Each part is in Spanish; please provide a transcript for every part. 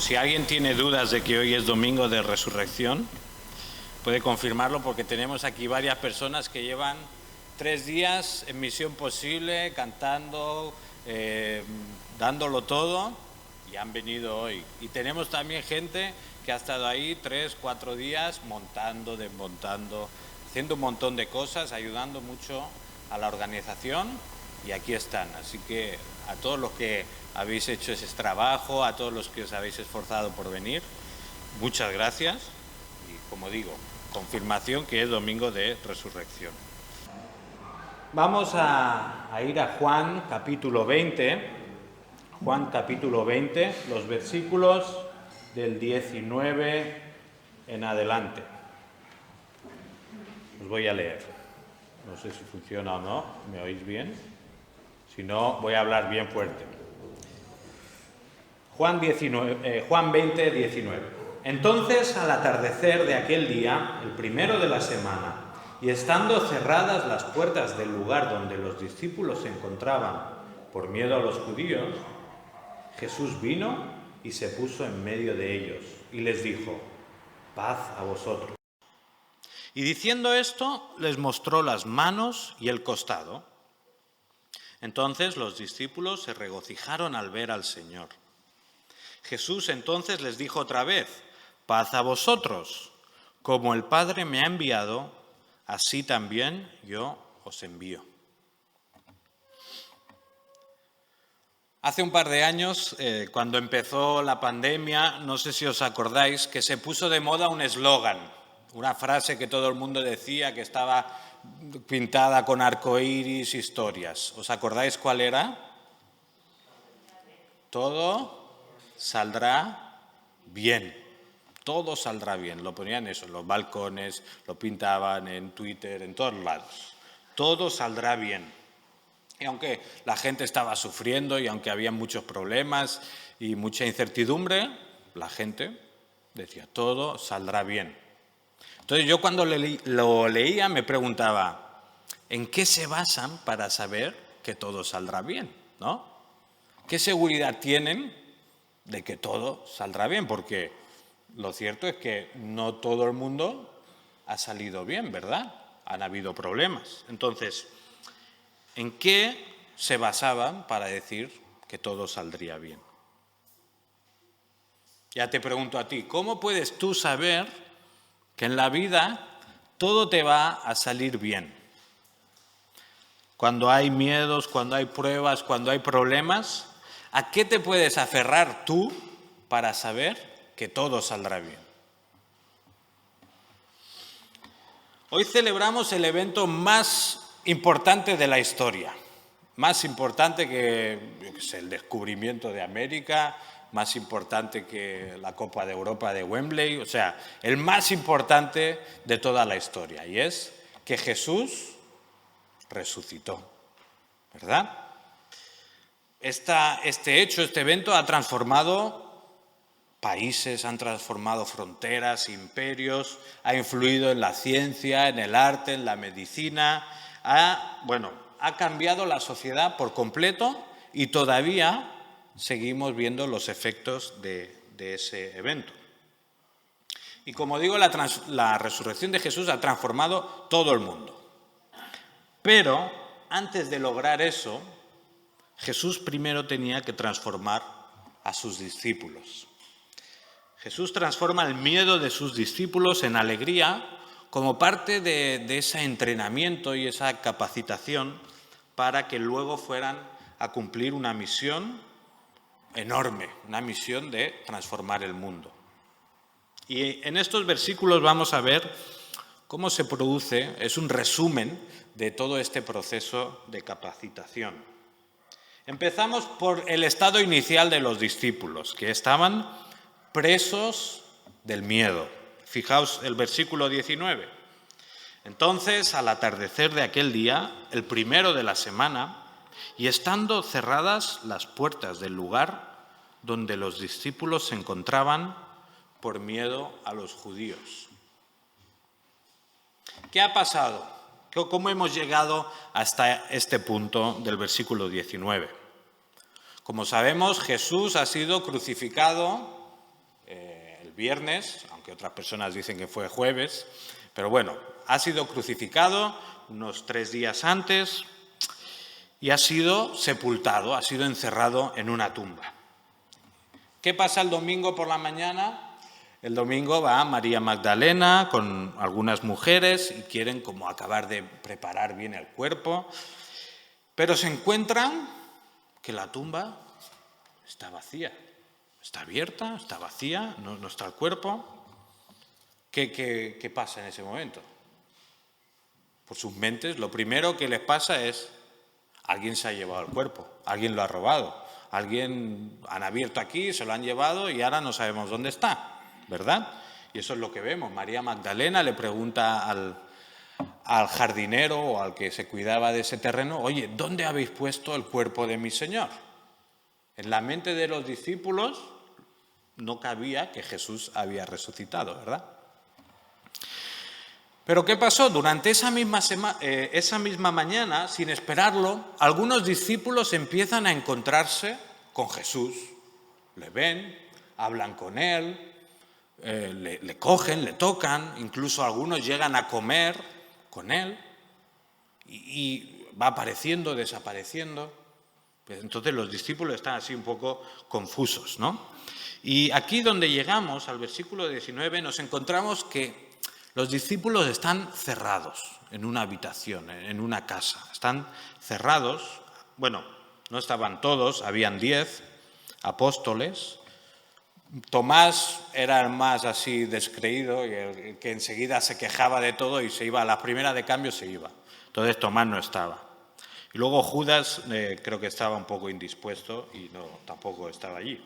si alguien tiene dudas de que hoy es domingo de resurrección, puede confirmarlo porque tenemos aquí varias personas que llevan 3 días en Misión Posible, cantando, dándolo todo, y han venido hoy. Y tenemos también gente que ha estado ahí 3, 4 días montando, desmontando, haciendo un montón de cosas, ayudando mucho a la organización, y aquí están. Así que a todos los que habéis hecho ese trabajo, a todos los que os habéis esforzado por venir, muchas gracias. Y como digo, confirmación que es domingo de resurrección. Vamos a ir a Juan capítulo 20, Juan capítulo 20, los versículos del 19 en adelante. Os voy a leer. No sé si funciona o no, ¿me oís bien? Si no, voy a hablar bien fuerte. Juan 20, 19. Entonces, al atardecer de aquel día, el primero de la semana, y estando cerradas las puertas del lugar donde los discípulos se encontraban por miedo a los judíos, Jesús vino y se puso en medio de ellos y les dijo: paz a vosotros. Y diciendo esto, les mostró las manos y el costado. Entonces los discípulos se regocijaron al ver al Señor. Jesús entonces les dijo otra vez: paz a vosotros. Como el Padre me ha enviado, así también yo os envío. Hace un par de años, cuando empezó la pandemia, no sé si os acordáis, que se puso de moda un eslogan, una frase que todo el mundo decía, que estaba pintada con arcoíris, historias. ¿Os acordáis cuál era? Todo saldrá bien. Todo saldrá bien. Lo ponían eso en los balcones, lo pintaban en Twitter, en todos lados. Todo saldrá bien. Y aunque la gente estaba sufriendo y aunque había muchos problemas y mucha incertidumbre, la gente decía: todo saldrá bien. Entonces yo cuando lo leía me preguntaba: ¿en qué se basan para saber que todo saldrá bien? ¿No? ¿Qué seguridad tienen de que todo saldrá bien? Porque lo cierto es que no todo el mundo ha salido bien, ¿verdad? Han habido problemas. Entonces, ¿en qué se basaban para decir que todo saldría bien? Ya te pregunto a ti, ¿cómo puedes tú saber que en la vida todo te va a salir bien? Cuando hay miedos, cuando hay pruebas, cuando hay problemas, ¿a qué te puedes aferrar tú para saber que todo saldrá bien? Hoy celebramos el evento más importante de la historia, más importante que el descubrimiento de América, más importante que la Copa de Europa de Wembley, o sea, el más importante de toda la historia, y es que Jesús resucitó, ¿verdad? Este hecho, este evento ha transformado países, han transformado fronteras, imperios, ha influido en la ciencia, en el arte, en la medicina, ha cambiado la sociedad por completo y todavía seguimos viendo los efectos de ese evento. Y como digo, la resurrección de Jesús ha transformado todo el mundo. Pero antes de lograr eso, Jesús primero tenía que transformar a sus discípulos. Jesús transforma el miedo de sus discípulos en alegría como parte de ese entrenamiento y esa capacitación para que luego fueran a cumplir una misión enorme, una misión de transformar el mundo. Y en estos versículos vamos a ver cómo se produce, es un resumen de todo este proceso de capacitación. Empezamos por el estado inicial de los discípulos, que estaban presos del miedo. Fijaos el versículo 19. Entonces, al atardecer de aquel día, el primero de la semana, y estando cerradas las puertas del lugar donde los discípulos se encontraban por miedo a los judíos. ¿Qué ha pasado? ¿Cómo hemos llegado hasta este punto del versículo 19? Como sabemos, Jesús ha sido crucificado viernes, aunque otras personas dicen que fue jueves, pero bueno, ha sido crucificado unos 3 días antes y ha sido sepultado, ha sido encerrado en una tumba. ¿Qué pasa el domingo por la mañana? El domingo va María Magdalena con algunas mujeres y quieren como acabar de preparar bien el cuerpo, pero se encuentran que la tumba está vacía, está abierta, está vacía, no está el cuerpo. ¿Qué pasa en ese momento? Por sus mentes, lo primero que les pasa es: alguien se ha llevado el cuerpo, alguien lo ha robado, alguien han abierto aquí, se lo han llevado y ahora no sabemos dónde está, ¿verdad? Y eso es lo que vemos. María Magdalena le pregunta al jardinero o al que se cuidaba de ese terreno: oye, ¿dónde habéis puesto el cuerpo de mi Señor? En la mente de los discípulos no cabía que Jesús había resucitado, ¿verdad? Pero ¿qué pasó? Durante esa misma mañana, sin esperarlo, algunos discípulos empiezan a encontrarse con Jesús. Le ven, hablan con él, le cogen, le tocan, incluso algunos llegan a comer con él y va apareciendo, desapareciendo. Pues entonces los discípulos están así un poco confusos, ¿no? Y aquí donde llegamos, al versículo 19, nos encontramos que los discípulos están cerrados en una habitación, en una casa. Están cerrados. Bueno, no estaban todos, habían 10 apóstoles. Tomás era el más así descreído y el que enseguida se quejaba de todo y se iba, a la primera de cambio se iba. Entonces Tomás no estaba. Y luego Judas creo que estaba un poco indispuesto y tampoco estaba allí.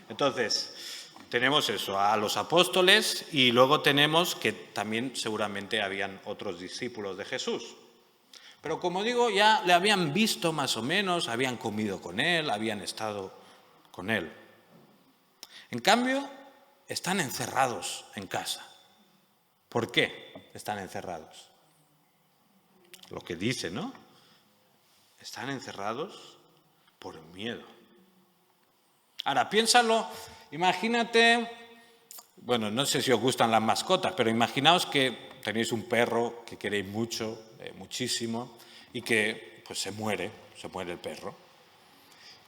Entonces tenemos eso, a los apóstoles, y luego tenemos que también seguramente habían otros discípulos de Jesús. Pero como digo, ya le habían visto más o menos, habían comido con él, habían estado con él. En cambio, están encerrados en casa. ¿Por qué están encerrados? Lo que dice, ¿no? Están encerrados por miedo. Ahora, piénsalo, imagínate, bueno, no sé si os gustan las mascotas, pero imaginaos que tenéis un perro que queréis mucho, muchísimo, y que pues se muere el perro.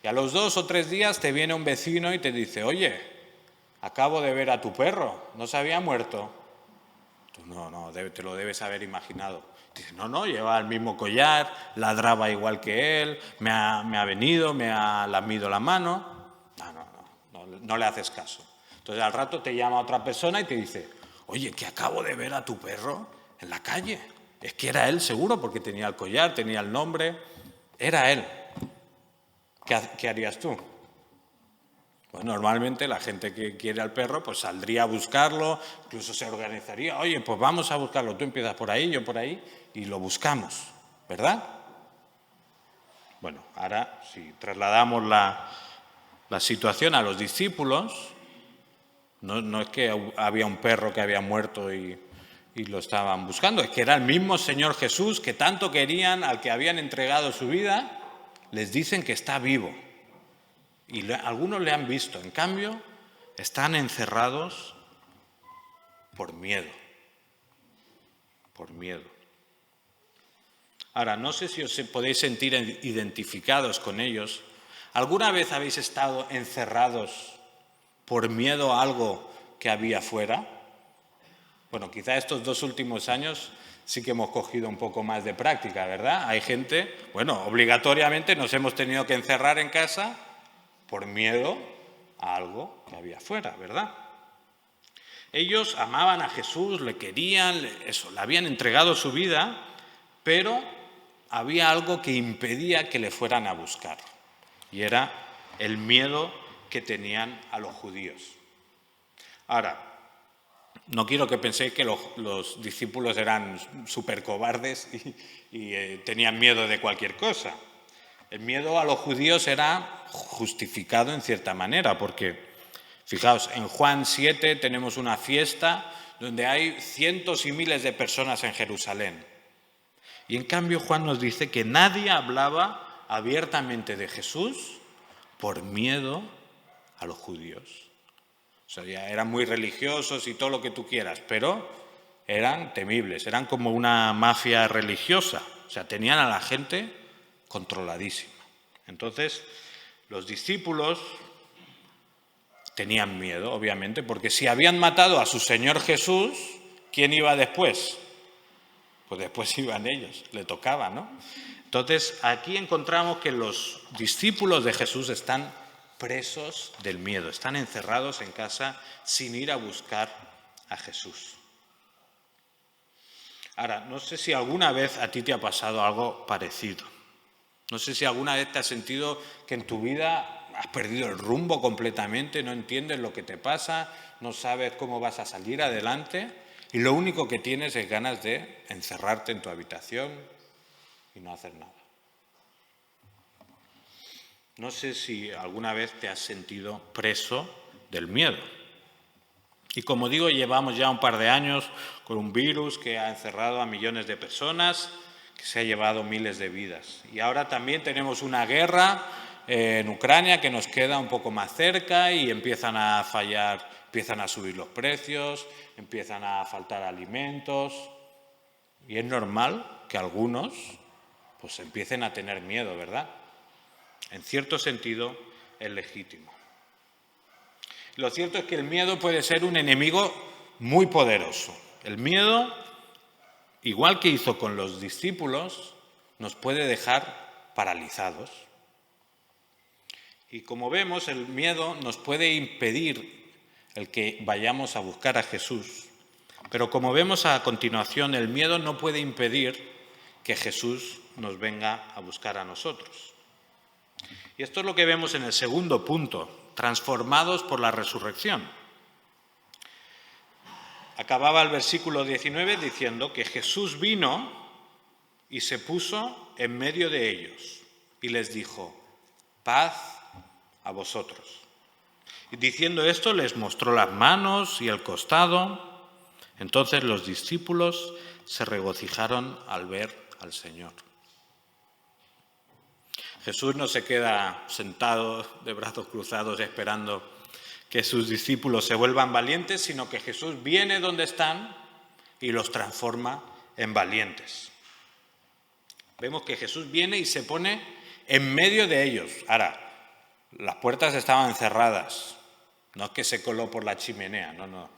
Y a los 2 o 3 días te viene un vecino y te dice: oye, acabo de ver a tu perro, ¿no se había muerto? Tú, no, te lo debes haber imaginado. Dice: no, lleva el mismo collar, ladraba igual que él, me ha venido, me ha lamido la mano. No le haces caso. Entonces al rato te llama otra persona y te dice: oye, que acabo de ver a tu perro en la calle. Es que era él seguro, porque tenía el collar, tenía el nombre, era él. ¿Qué harías tú? Pues normalmente la gente que quiere al perro pues saldría a buscarlo, incluso se organizaría: oye, pues vamos a buscarlo, tú empiezas por ahí, yo por ahí, y lo buscamos, ¿verdad? Bueno, ahora si trasladamos la situación a los discípulos, no es que había un perro que había muerto y lo estaban buscando, es que era el mismo Señor Jesús que tanto querían, al que habían entregado su vida. Les dicen que está vivo y algunos le han visto, en cambio están encerrados por miedo. Por miedo. Ahora, no sé si os podéis sentir identificados con ellos. ¿Alguna vez habéis estado encerrados por miedo a algo que había fuera? Bueno, quizá estos 2 últimos años sí que hemos cogido un poco más de práctica, ¿verdad? Hay gente, bueno, obligatoriamente nos hemos tenido que encerrar en casa por miedo a algo que había fuera, ¿verdad? Ellos amaban a Jesús, le querían, le habían entregado su vida, pero había algo que impedía que le fueran a buscar. Y era el miedo que tenían a los judíos. Ahora, no quiero que penséis que los discípulos eran súper cobardes y tenían miedo de cualquier cosa. El miedo a los judíos era justificado en cierta manera, porque, fijaos, en Juan 7 tenemos una fiesta donde hay cientos y miles de personas en Jerusalén. Y en cambio Juan nos dice que nadie hablaba abiertamente de Jesús por miedo a los judíos. O sea, ya eran muy religiosos y todo lo que tú quieras, pero eran temibles, eran como una mafia religiosa. O sea, tenían a la gente controladísima. Entonces, los discípulos tenían miedo, obviamente, porque si habían matado a su Señor Jesús, ¿quién iba después? Pues después iban ellos, le tocaba, ¿no? Entonces, aquí encontramos que los discípulos de Jesús están presos del miedo, están encerrados en casa sin ir a buscar a Jesús. Ahora, no sé si alguna vez a ti te ha pasado algo parecido. No sé si alguna vez te has sentido que en tu vida has perdido el rumbo completamente, no entiendes lo que te pasa, no sabes cómo vas a salir adelante y lo único que tienes es ganas de encerrarte en tu habitación y no hacer nada. No sé si alguna vez te has sentido preso del miedo. Y como digo, llevamos ya un par de años con un virus que ha encerrado a millones de personas, que se ha llevado miles de vidas. Y ahora también tenemos una guerra en Ucrania que nos queda un poco más cerca y empiezan a fallar, empiezan a subir los precios, empiezan a faltar alimentos. Y es normal que algunos pues empiecen a tener miedo, ¿verdad? En cierto sentido, es legítimo. Lo cierto es que el miedo puede ser un enemigo muy poderoso. El miedo, igual que hizo con los discípulos, nos puede dejar paralizados. Y como vemos, el miedo nos puede impedir el que vayamos a buscar a Jesús. Pero como vemos a continuación, el miedo no puede impedir que Jesús nos venga a buscar a nosotros. Y esto es lo que vemos en el segundo punto, transformados por la resurrección. Acababa el versículo 19 diciendo que Jesús vino y se puso en medio de ellos y les dijo, paz a vosotros. Y diciendo esto les mostró las manos y el costado. Entonces los discípulos se regocijaron al ver al Señor. Jesús no se queda sentado de brazos cruzados esperando que sus discípulos se vuelvan valientes, sino que Jesús viene donde están y los transforma en valientes. Vemos que Jesús viene y se pone en medio de ellos. Ahora, las puertas estaban cerradas, no es que se coló por la chimenea, no.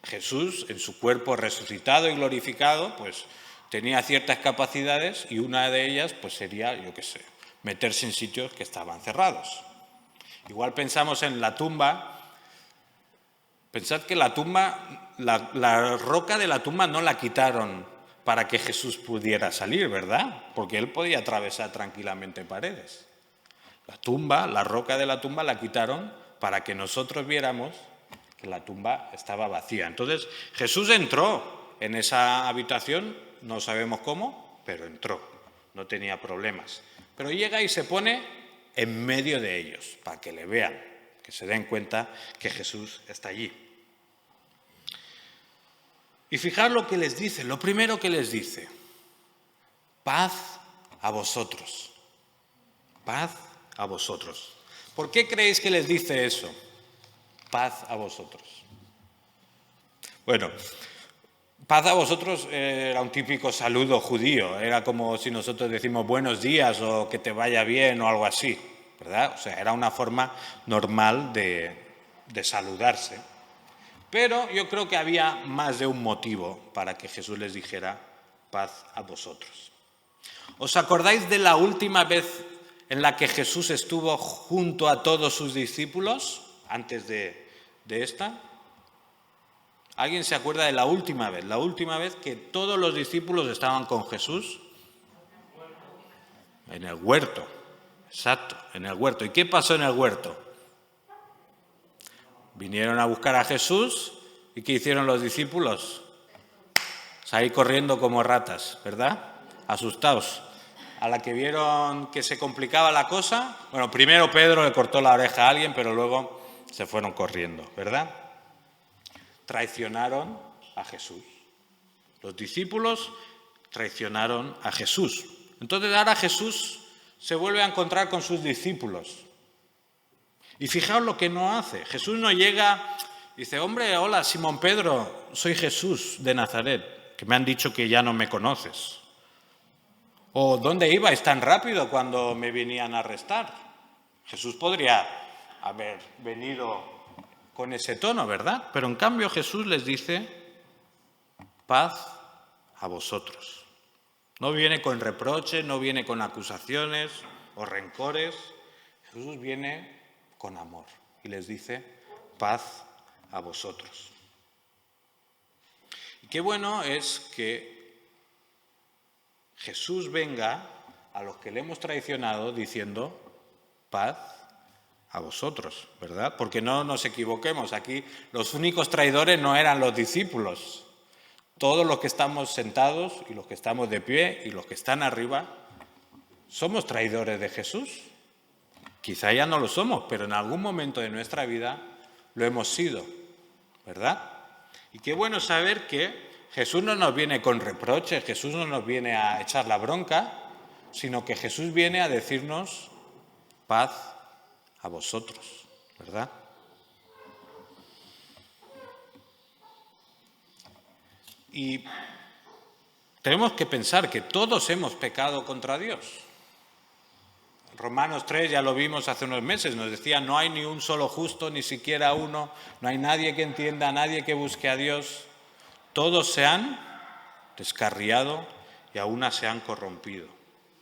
Jesús, en su cuerpo resucitado y glorificado, pues tenía ciertas capacidades y una de ellas pues sería, meterse en sitios que estaban cerrados. Igual pensamos en la tumba. Pensad que la tumba, la roca de la tumba no la quitaron para que Jesús pudiera salir, ¿verdad? Porque él podía atravesar tranquilamente paredes. La roca de la tumba la quitaron para que nosotros viéramos que la tumba estaba vacía. Entonces Jesús entró en esa habitación, no sabemos cómo, pero entró, no tenía problemas. Pero llega y se pone en medio de ellos, para que le vean, que se den cuenta que Jesús está allí. Y fijar lo que les dice, lo primero que les dice, paz a vosotros, paz a vosotros. ¿Por qué creéis que les dice eso? Paz a vosotros. Bueno, paz a vosotros era un típico saludo judío, era como si nosotros decimos buenos días o que te vaya bien o algo así, ¿verdad? O sea, era una forma normal de saludarse. Pero yo creo que había más de un motivo para que Jesús les dijera paz a vosotros. ¿Os acordáis de la última vez en la que Jesús estuvo junto a todos sus discípulos antes de esta? ¿Alguien se acuerda de la última vez? La última vez que todos los discípulos estaban con Jesús. En el huerto. Exacto, en el huerto. ¿Y qué pasó en el huerto? Vinieron a buscar a Jesús y ¿qué hicieron los discípulos? Salir corriendo como ratas, ¿verdad? Asustados. A la que vieron que se complicaba la cosa, bueno, primero Pedro le cortó la oreja a alguien, pero luego se fueron corriendo, ¿verdad? Traicionaron a Jesús. Los discípulos traicionaron a Jesús. Entonces ahora Jesús se vuelve a encontrar con sus discípulos. Y fijaos lo que no hace. Jesús no llega Dice, hombre, hola, Simón Pedro, soy Jesús de Nazaret, que me han dicho que ya no me conoces. O, ¿dónde ibais tan rápido cuando me venían a arrestar? Jesús podría haber venido con ese tono, ¿verdad? Pero en cambio Jesús les dice, paz a vosotros. No viene con reproches, no viene con acusaciones o rencores. Jesús viene con amor y les dice, paz a vosotros. Y qué bueno es que Jesús venga a los que le hemos traicionado diciendo, paz a vosotros, ¿verdad? Porque no nos equivoquemos, aquí los únicos traidores no eran los discípulos. Todos los que estamos sentados y los que estamos de pie y los que están arriba, ¿somos traidores de Jesús? Quizá ya no lo somos, pero en algún momento de nuestra vida lo hemos sido, ¿verdad? Y qué bueno saber que Jesús no nos viene con reproches, Jesús no nos viene a echar la bronca, sino que Jesús viene a decirnos paz a vosotros, ¿verdad? Y tenemos que pensar que todos hemos pecado contra Dios. Romanos 3, ya lo vimos hace unos meses, nos decía, no hay ni un solo justo, ni siquiera uno, no hay nadie que entienda, nadie que busque a Dios. Todos se han descarriado y a una se han corrompido.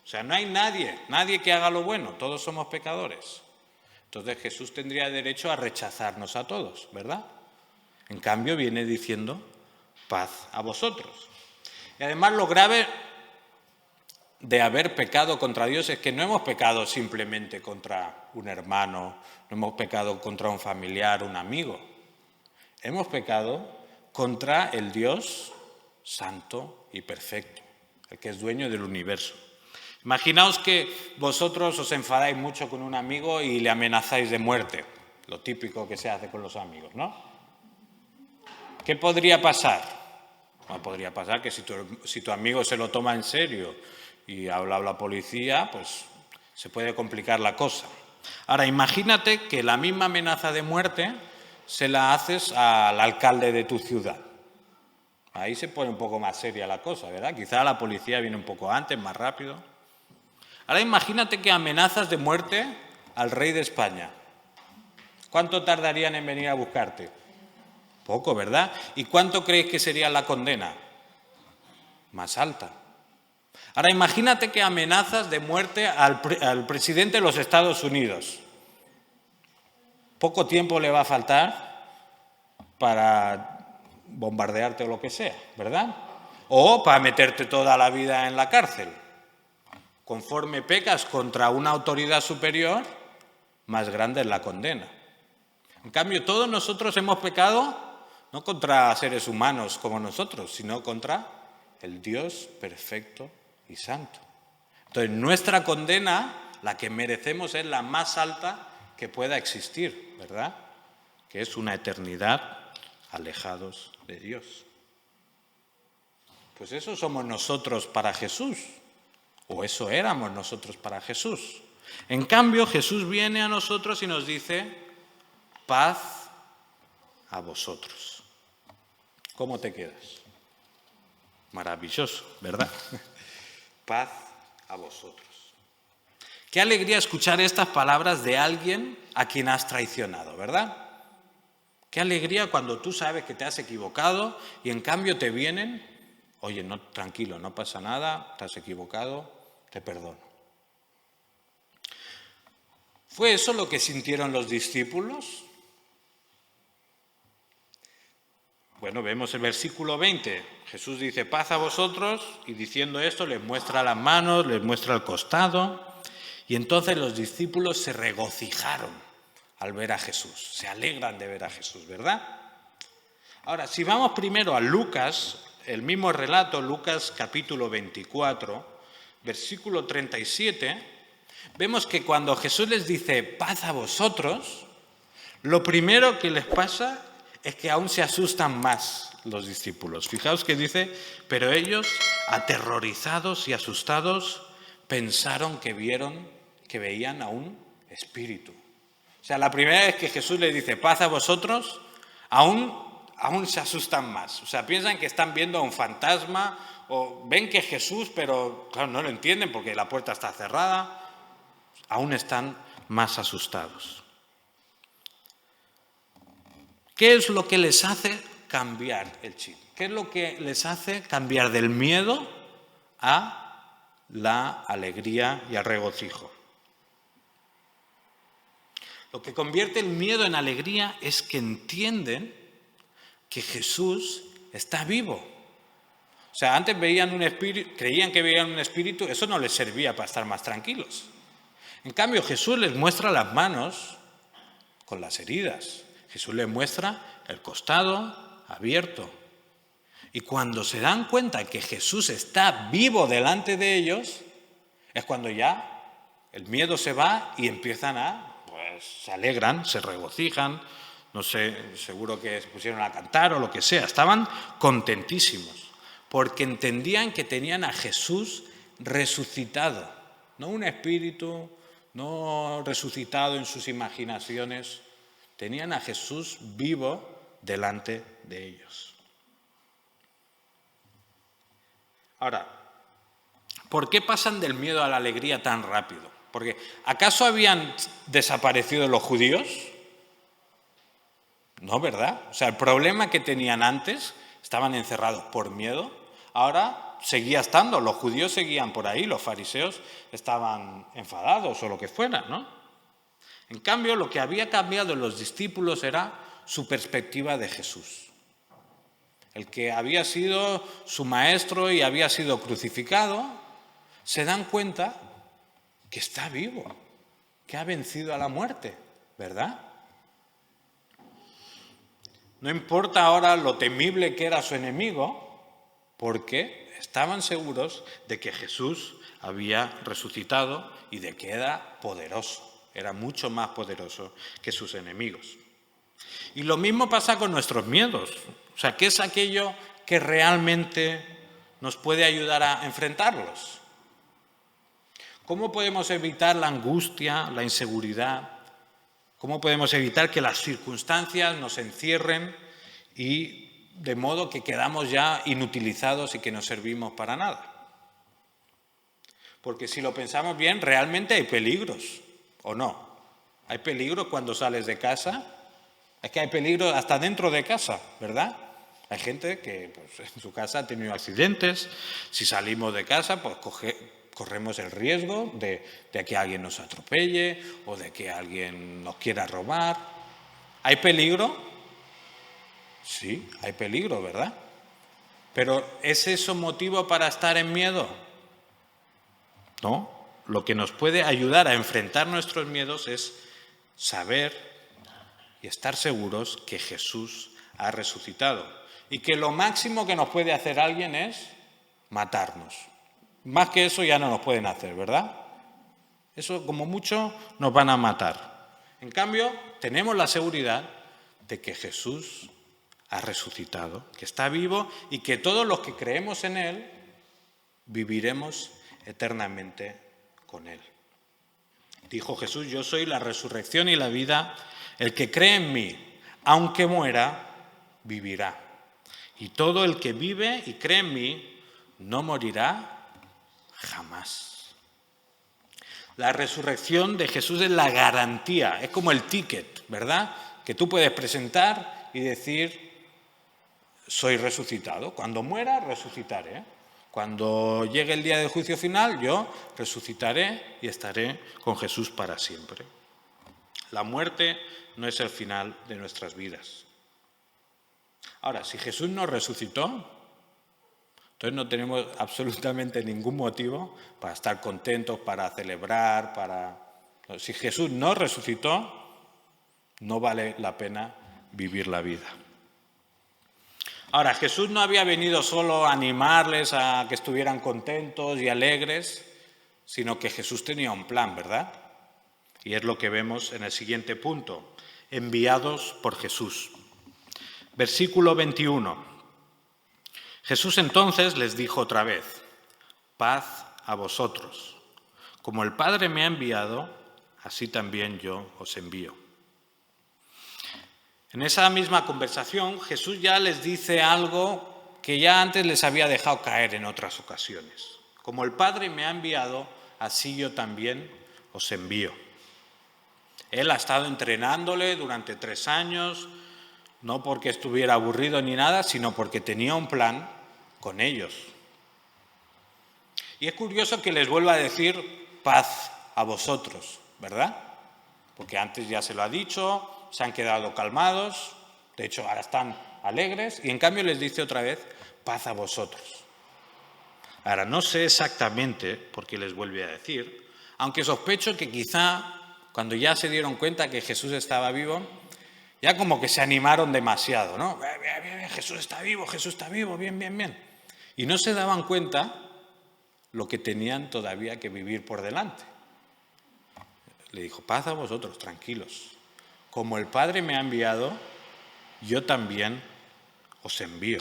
O sea, no hay nadie que haga lo bueno, todos somos pecadores. Entonces Jesús tendría derecho a rechazarnos a todos, ¿verdad? En cambio viene diciendo, paz a vosotros. Y además lo grave de haber pecado contra Dios es que no hemos pecado simplemente contra un hermano, no hemos pecado contra un familiar, un amigo. Hemos pecado contra el Dios santo y perfecto, el que es dueño del universo. Imaginaos que vosotros os enfadáis mucho con un amigo y le amenazáis de muerte, lo típico que se hace con los amigos, ¿no? ¿Qué podría pasar? Bueno, podría pasar que si tu amigo se lo toma en serio y habla a la policía, pues se puede complicar la cosa. Ahora, imagínate que la misma amenaza de muerte se la haces al alcalde de tu ciudad. Ahí se pone un poco más seria la cosa, ¿verdad? Quizá la policía viene un poco antes, más rápido. Ahora imagínate que amenazas de muerte al rey de España. ¿Cuánto tardarían en venir a buscarte? Poco, ¿verdad? ¿Y cuánto crees que sería la condena? Más alta. Ahora imagínate que amenazas de muerte al presidente de los Estados Unidos. Poco tiempo le va a faltar para bombardearte o lo que sea, ¿verdad? O para meterte toda la vida en la cárcel. Conforme pecas contra una autoridad superior, más grande es la condena. En cambio, todos nosotros hemos pecado no contra seres humanos como nosotros, sino contra el Dios perfecto y santo. Entonces, nuestra condena, la que merecemos, es la más alta que pueda existir, ¿verdad? Que es una eternidad alejados de Dios. Pues eso somos nosotros para Jesús. O eso éramos nosotros para Jesús. En cambio, Jesús viene a nosotros y nos dice, paz a vosotros. ¿Cómo te quedas? Maravilloso, ¿verdad? Paz a vosotros. Qué alegría escuchar estas palabras de alguien a quien has traicionado, ¿verdad? Qué alegría cuando tú sabes que te has equivocado y en cambio te vienen, oye, no, tranquilo, no pasa nada, te has equivocado, te perdono. ¿Fue eso lo que sintieron los discípulos? Bueno, vemos el versículo 20. Jesús dice, paz a vosotros, y diciendo esto les muestra las manos, les muestra el costado, y entonces los discípulos se regocijaron al ver a Jesús, se alegran de ver a Jesús, ¿verdad? Ahora, si vamos primero a Lucas, el mismo relato, Lucas capítulo 24, versículo 37, vemos que cuando Jesús les dice, paz a vosotros, lo primero que les pasa es que aún se asustan más los discípulos. Fijaos que dice, pero ellos, aterrorizados y asustados, pensaron que veían a un espíritu. O sea, la primera vez que Jesús les dice, paz a vosotros, aún se asustan más. O sea, piensan que están viendo a un fantasma o ven que es Jesús, pero claro, no lo entienden porque la puerta está cerrada. Aún están más asustados. ¿Qué es lo que les hace cambiar el chip? ¿Qué es lo que les hace cambiar del miedo a la alegría y al regocijo? Lo que convierte el miedo en alegría es que entienden que Jesús está vivo. O sea, antes veían un espíritu, creían que veían un espíritu, eso no les servía para estar más tranquilos. En cambio, Jesús les muestra las manos con las heridas. Jesús les muestra el costado abierto. Y cuando se dan cuenta que Jesús está vivo delante de ellos, es cuando ya el miedo se va y empiezan se alegran, se regocijan, no sé, seguro que se pusieron a cantar o lo que sea, estaban contentísimos, porque entendían que tenían a Jesús resucitado, no un espíritu, no resucitado en sus imaginaciones, tenían a Jesús vivo delante de ellos. Ahora, ¿por qué pasan del miedo a la alegría tan rápido? Porque ¿acaso habían desaparecido los judíos? No, ¿verdad? O sea, el problema que tenían antes, estaban encerrados por miedo, ahora seguía estando, los judíos seguían por ahí, los fariseos estaban enfadados o lo que fuera, ¿no? En cambio, lo que había cambiado en los discípulos era su perspectiva de Jesús. El que había sido su maestro y había sido crucificado, se dan cuenta que está vivo, que ha vencido a la muerte, ¿verdad? No importa ahora lo temible que era su enemigo, porque estaban seguros de que Jesús había resucitado y de que era poderoso, era mucho más poderoso que sus enemigos. Y lo mismo pasa con nuestros miedos. O sea, ¿qué es aquello que realmente nos puede ayudar a enfrentarlos? ¿Cómo podemos evitar la angustia, la inseguridad? ¿Cómo podemos evitar que las circunstancias nos encierren y de modo que quedamos ya inutilizados y que no servimos para nada? Porque si lo pensamos bien, realmente hay peligros, ¿o no? Hay peligros cuando sales de casa. Es que hay peligro hasta dentro de casa, ¿verdad? Hay gente que en su casa ha tenido accidentes. Si salimos de casa, pues corremos el riesgo de que alguien nos atropelle o de que alguien nos quiera robar. ¿Hay peligro? Sí, hay peligro, ¿verdad? Pero ¿es eso motivo para estar en miedo? No. Lo que nos puede ayudar a enfrentar nuestros miedos es saber y estar seguros que Jesús ha resucitado y que lo máximo que nos puede hacer alguien es matarnos. Más que eso ya no nos pueden hacer, ¿verdad? Eso como mucho nos van a matar. En cambio, tenemos la seguridad de que Jesús ha resucitado, que está vivo y que todos los que creemos en Él viviremos eternamente con Él. Dijo Jesús: yo soy la resurrección y la vida. El que cree en mí, aunque muera, vivirá. Y todo el que vive y cree en mí, no morirá jamás. La resurrección de Jesús es la garantía, es como el ticket, ¿verdad? Que tú puedes presentar y decir: soy resucitado. Cuando muera, resucitaré. Cuando llegue el día del juicio final, yo resucitaré y estaré con Jesús para siempre. La muerte no es el final de nuestras vidas. Ahora, si Jesús nos resucitó, entonces no tenemos absolutamente ningún motivo para estar contentos, para celebrar, Si Jesús no resucitó, no vale la pena vivir la vida. Ahora, Jesús no había venido solo a animarles a que estuvieran contentos y alegres, sino que Jesús tenía un plan, ¿verdad? Y es lo que vemos en el siguiente punto: enviados por Jesús. Versículo 21. Jesús entonces les dijo otra vez: paz a vosotros. Como el Padre me ha enviado, así también yo os envío. En esa misma conversación, Jesús ya les dice algo que ya antes les había dejado caer en otras ocasiones. Como el Padre me ha enviado, así yo también os envío. Él ha estado entrenándole durante 3 años, no porque estuviera aburrido ni nada, sino porque tenía un plan con ellos. Y es curioso que les vuelva a decir paz a vosotros, ¿verdad? Porque antes ya se lo ha dicho, se han quedado calmados, de hecho ahora están alegres, y en cambio les dice otra vez paz a vosotros. Ahora, no sé exactamente por qué les vuelve a decir, aunque sospecho que quizá cuando ya se dieron cuenta que Jesús estaba vivo, ya como que se animaron demasiado, ¿no? Bien, bien, bien, Jesús está vivo, bien, bien, bien. Y no se daban cuenta lo que tenían todavía que vivir por delante. Le dijo, paz a vosotros, tranquilos. Como el Padre me ha enviado, yo también os envío.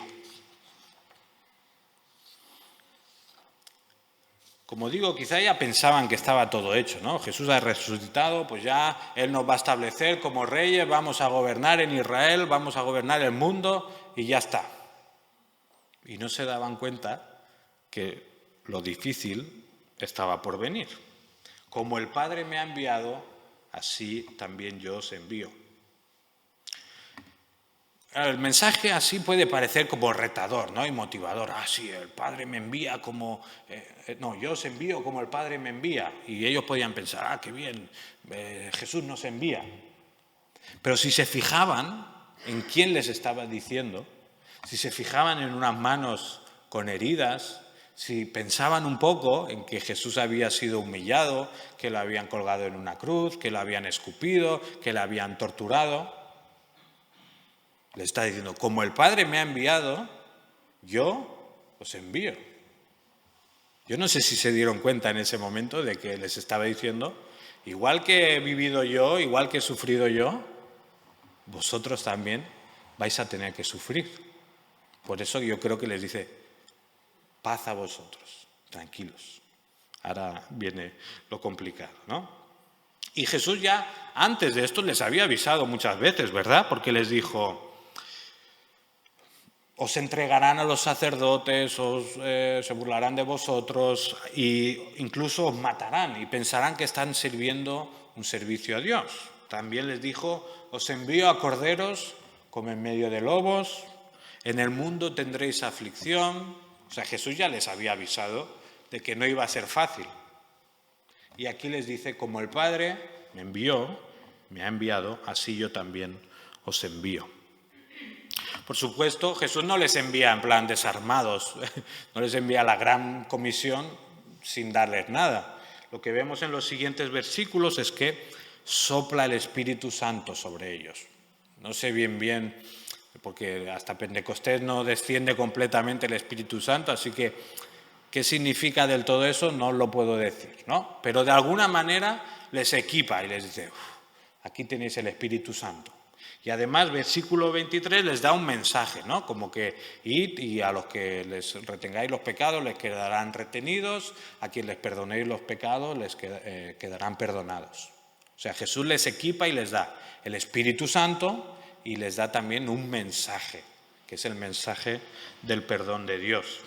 Como digo, quizá ya pensaban que estaba todo hecho, ¿no? Jesús ha resucitado, pues ya Él nos va a establecer como reyes, vamos a gobernar en Israel, vamos a gobernar el mundo y ya está. Y no se daban cuenta que lo difícil estaba por venir. Como el Padre me ha enviado, así también yo os envío. El mensaje así puede parecer como retador, ¿no? Y motivador. Ah, sí, el Padre me envía como... no, yo os envío como el Padre me envía. Y ellos podían pensar, ah, qué bien, Jesús nos envía. Pero si se fijaban en quién les estaba diciendo, si se fijaban en unas manos con heridas, si pensaban un poco en que Jesús había sido humillado, que lo habían colgado en una cruz, que lo habían escupido, que lo habían torturado, le está diciendo, como el Padre me ha enviado, yo os envío. Yo no sé si se dieron cuenta en ese momento de que les estaba diciendo, igual que he vivido yo, igual que he sufrido yo, vosotros también vais a tener que sufrir. Por eso yo creo que les dice, paz a vosotros, tranquilos. Ahora viene lo complicado, ¿no? Y Jesús ya antes de esto les había avisado muchas veces, ¿verdad? Porque les dijo, os entregarán a los sacerdotes, se burlarán de vosotros e incluso os matarán y pensarán que están sirviendo un servicio a Dios. También les dijo, os envío a corderos como en medio de lobos, en el mundo tendréis aflicción. O sea, Jesús ya les había avisado de que no iba a ser fácil. Y aquí les dice, como el Padre me ha enviado, así yo también os envío. Por supuesto, Jesús no les envía en plan desarmados, no les envía la gran comisión sin darles nada. Lo que vemos en los siguientes versículos es que sopla el Espíritu Santo sobre ellos. No sé bien, porque hasta Pentecostés no desciende completamente el Espíritu Santo, así que qué significa del todo eso no lo puedo decir, ¿no? Pero de alguna manera les equipa y les dice, aquí tenéis el Espíritu Santo. Y además, versículo 23 les da un mensaje, ¿no? Como que id y a los que les retengáis los pecados les quedarán retenidos, a quien les perdonéis los pecados les quedarán perdonados. O sea, Jesús les equipa y les da el Espíritu Santo y les da también un mensaje, que es el mensaje del perdón de Dios.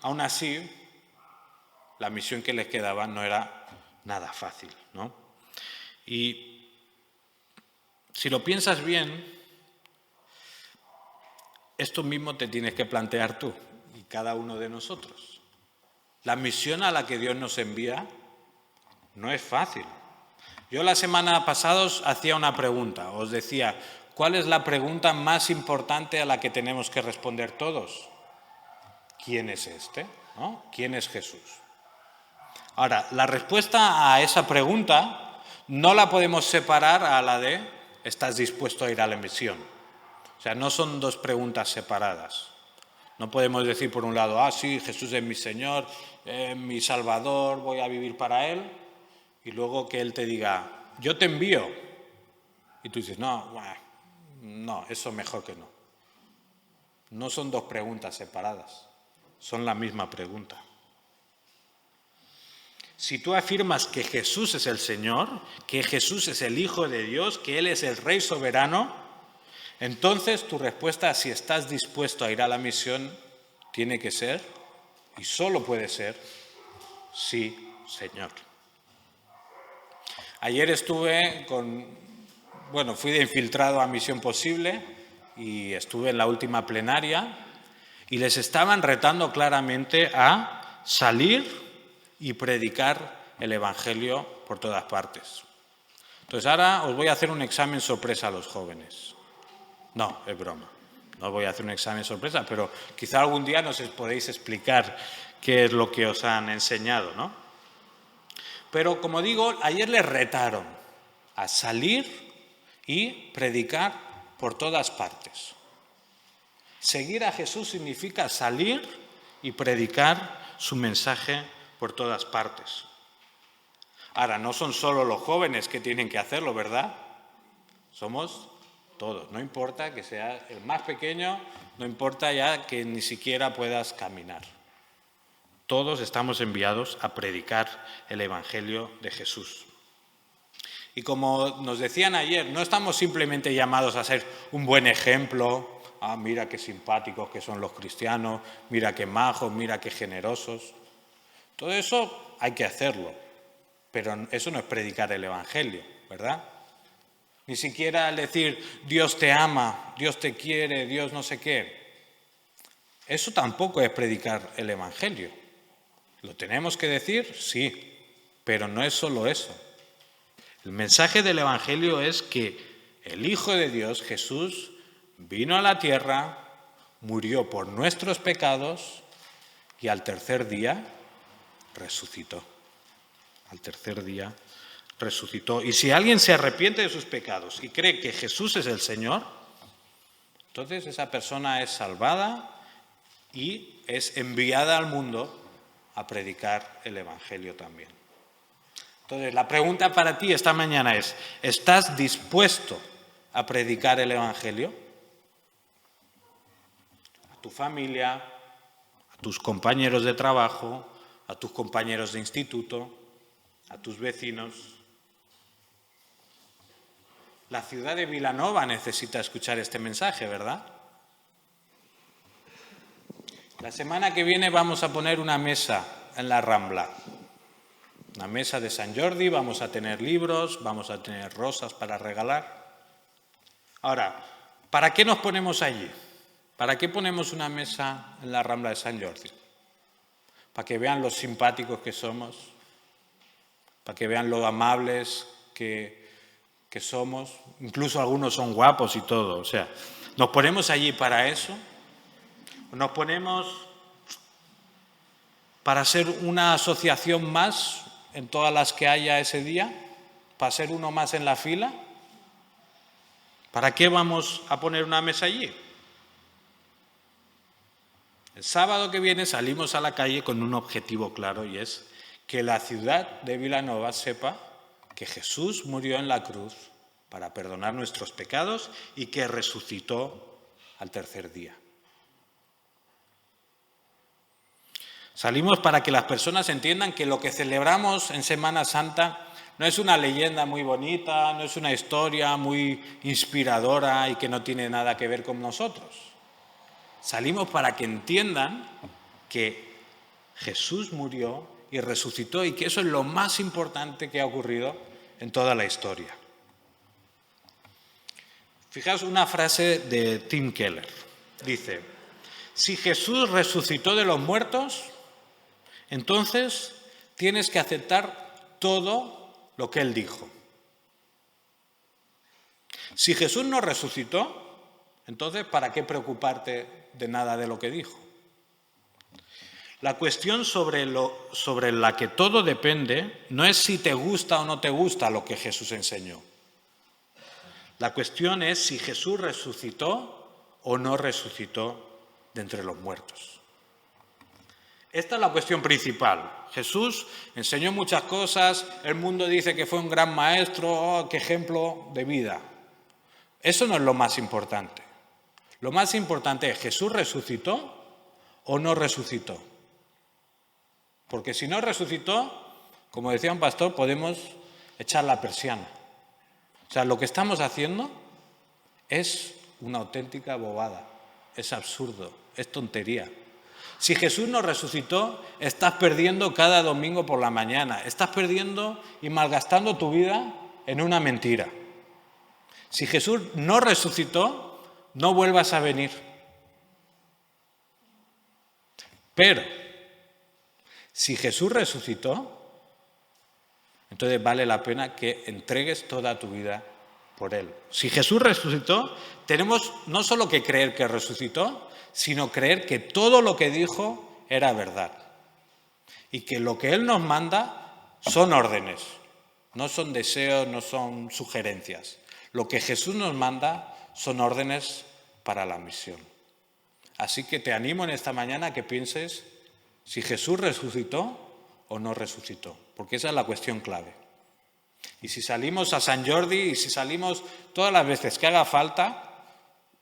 Aún así, la misión que les quedaba no era nada fácil, ¿no? Y si lo piensas bien, esto mismo te tienes que plantear tú y cada uno de nosotros. La misión a la que Dios nos envía no es fácil. Yo la semana pasada os hacía una pregunta, os decía, ¿cuál es la pregunta más importante a la que tenemos que responder todos? ¿Quién es este? ¿No? ¿Quién es Jesús? Ahora, la respuesta a esa pregunta no la podemos separar a la de ¿estás dispuesto a ir a la misión? O sea, no son dos preguntas separadas. No podemos decir por un lado, ah, sí, Jesús es mi Señor, mi Salvador, voy a vivir para Él, y luego que Él te diga, yo te envío. Y tú dices, no, eso mejor que no. No son dos preguntas separadas, son la misma pregunta. Si tú afirmas que Jesús es el Señor, que Jesús es el Hijo de Dios, que Él es el Rey soberano, entonces tu respuesta, si estás dispuesto a ir a la misión, tiene que ser, y solo puede ser, sí, Señor. Ayer fui de infiltrado a Misión Posible y estuve en la última plenaria y les estaban retando claramente a salir y predicar el Evangelio por todas partes. Entonces ahora os voy a hacer un examen sorpresa a los jóvenes. No, es broma. No os voy a hacer un examen sorpresa, pero quizá algún día nos podéis explicar qué es lo que os han enseñado, ¿no? Pero como digo, ayer les retaron a salir y predicar por todas partes. Seguir a Jesús significa salir y predicar su mensaje por todas partes. Ahora, no son solo los jóvenes que tienen que hacerlo, ¿verdad? Somos todos. No importa que seas el más pequeño, no importa ya que ni siquiera puedas caminar. Todos estamos enviados a predicar el Evangelio de Jesús. Y como nos decían ayer, no estamos simplemente llamados a ser un buen ejemplo. Mira qué simpáticos que son los cristianos, mira qué majos, mira qué generosos. Todo eso hay que hacerlo, pero eso no es predicar el Evangelio, ¿verdad? Ni siquiera el decir Dios te ama, Dios te quiere, Dios no sé qué. Eso tampoco es predicar el Evangelio. ¿Lo tenemos que decir? Sí, pero no es solo eso. El mensaje del Evangelio es que el Hijo de Dios, Jesús, vino a la tierra, murió por nuestros pecados y al tercer día resucitó. Al tercer día resucitó. Y si alguien se arrepiente de sus pecados y cree que Jesús es el Señor, entonces esa persona es salvada y es enviada al mundo a predicar el Evangelio también. Entonces, la pregunta para ti esta mañana es, ¿estás dispuesto a predicar el Evangelio? A tu familia, a tus compañeros de trabajo, a tus compañeros de instituto, a tus vecinos. La ciudad de Vilanova necesita escuchar este mensaje, ¿verdad? La semana que viene vamos a poner una mesa en la Rambla. Una mesa de Sant Jordi, vamos a tener libros, vamos a tener rosas para regalar. Ahora, ¿para qué nos ponemos allí? ¿Para qué ponemos una mesa en la Rambla de Sant Jordi? Para que vean lo simpáticos que somos, para que vean lo amables que somos. Incluso algunos son guapos y todo. O sea, ¿nos ponemos allí para eso? ¿O nos ponemos para ser una asociación más en todas las que haya ese día? ¿Para ser uno más en la fila? ¿Para qué vamos a poner una mesa allí? El sábado que viene salimos a la calle con un objetivo claro y es que la ciudad de Vilanova sepa que Jesús murió en la cruz para perdonar nuestros pecados y que resucitó al tercer día. Salimos para que las personas entiendan que lo que celebramos en Semana Santa no es una leyenda muy bonita, no es una historia muy inspiradora y que no tiene nada que ver con nosotros. Salimos para que entiendan que Jesús murió y resucitó y que eso es lo más importante que ha ocurrido en toda la historia. Fijaos una frase de Tim Keller. Dice, si Jesús resucitó de los muertos, entonces tienes que aceptar todo lo que Él dijo. Si Jesús no resucitó, entonces ¿para qué preocuparte de nada de lo que dijo? La cuestión sobre la que todo depende no es si te gusta o no te gusta lo que Jesús enseñó. La cuestión es si Jesús resucitó o no resucitó de entre los muertos. Esta es la cuestión principal. Jesús enseñó muchas cosas, el mundo dice que fue un gran maestro, qué ejemplo de vida. Eso no es lo más importante. Lo más importante es, ¿Jesús resucitó o no resucitó? Porque si no resucitó, como decía un pastor, podemos echar la persiana. O sea, lo que estamos haciendo es una auténtica bobada, es absurdo, es tontería. Si Jesús nos resucitó, estás perdiendo cada domingo por la mañana, estás perdiendo y malgastando tu vida en una mentira. Si Jesús no resucitó, no vuelvas a venir. Pero, si Jesús resucitó, entonces vale la pena que entregues toda tu vida por Él. Si Jesús resucitó, tenemos no solo que creer que resucitó, sino creer que todo lo que dijo era verdad. Y que lo que Él nos manda son órdenes, no son deseos, no son sugerencias. Lo que Jesús nos manda son órdenes para la misión. Así que te animo en esta mañana a que pienses si Jesús resucitó o no resucitó, porque esa es la cuestión clave. Y si salimos a San Jordi y si salimos todas las veces que haga falta,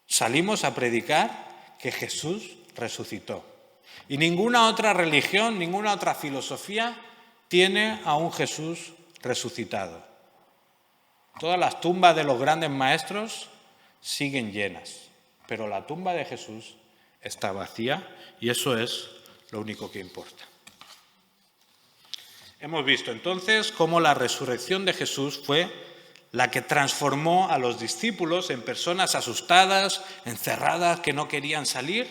salimos a predicar que Jesús resucitó. Y ninguna otra religión, ninguna otra filosofía tiene a un Jesús resucitado. Todas las tumbas de los grandes maestros siguen llenas, pero la tumba de Jesús está vacía y eso es lo único que importa. Hemos visto entonces cómo la resurrección de Jesús fue la que transformó a los discípulos en personas asustadas, encerradas, que no querían salir,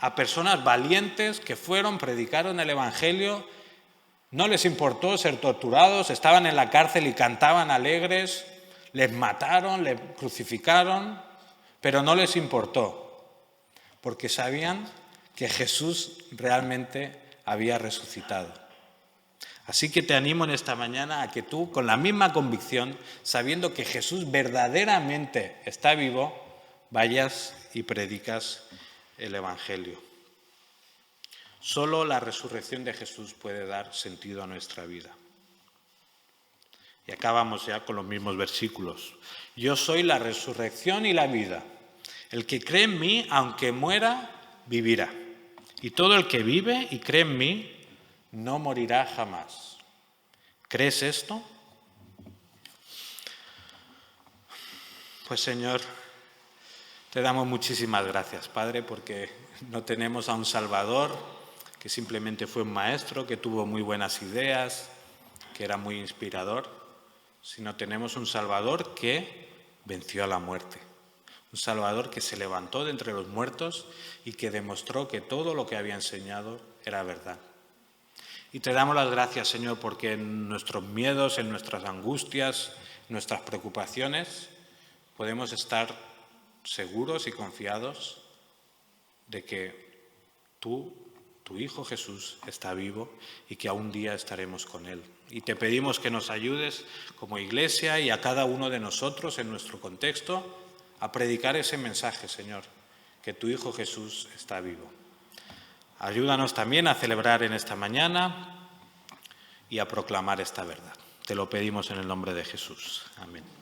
a personas valientes que fueron, predicaron el Evangelio, no les importó ser torturados, estaban en la cárcel y cantaban alegres, les mataron, les crucificaron, pero no les importó, porque sabían que Jesús realmente había resucitado. Así que te animo en esta mañana a que tú, con la misma convicción, sabiendo que Jesús verdaderamente está vivo, vayas y predicas el Evangelio. Solo la resurrección de Jesús puede dar sentido a nuestra vida. Y acabamos ya con los mismos versículos. Yo soy la resurrección y la vida. El que cree en mí, aunque muera, vivirá. Y todo el que vive y cree en mí, no morirá jamás. ¿Crees esto? Pues Señor, te damos muchísimas gracias, Padre, porque no tenemos a un Salvador que simplemente fue un maestro, que tuvo muy buenas ideas, que era muy inspirador, sino tenemos un Salvador que venció a la muerte. Un Salvador que se levantó de entre los muertos y que demostró que todo lo que había enseñado era verdad. Y te damos las gracias, Señor, porque en nuestros miedos, en nuestras angustias, en nuestras preocupaciones, podemos estar seguros y confiados de que tú, tu Hijo Jesús, está vivo y que un día estaremos con Él. Y te pedimos que nos ayudes como Iglesia y a cada uno de nosotros en nuestro contexto a predicar ese mensaje, Señor, que tu Hijo Jesús está vivo. Ayúdanos también a celebrar en esta mañana y a proclamar esta verdad. Te lo pedimos en el nombre de Jesús. Amén.